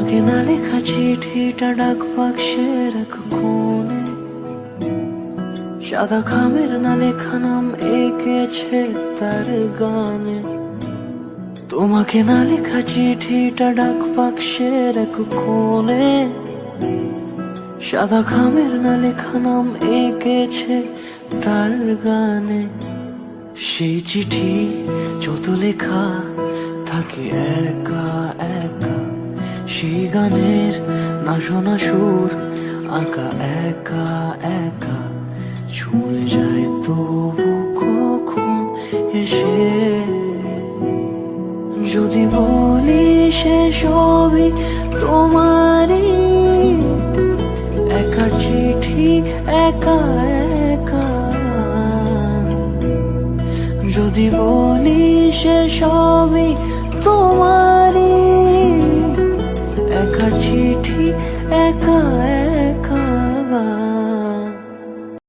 তোমাকে না লেখা চিঠিটা ডাক বাক্সের এক কোণে, সাদা খামের না লেখা নাম এঁকেছে তার গানে। তোমাকে না লেখা চিঠিটা ডাক বাক্সের এক কোণে, সাদা খামের না লেখা নাম এঁকেছে তার গানে। সেই চিঠি যত লেখা থাকে একা একা, সেই গানের না শোনা সুর আঁকা একা একা, ছুঁয়ে যায় তবু কখন এসে। যদি বলি সে সবই তোমারই, একা চিঠি একা একা। যদি বলি সে সবই তোমারই, একা চিঠি একা একা।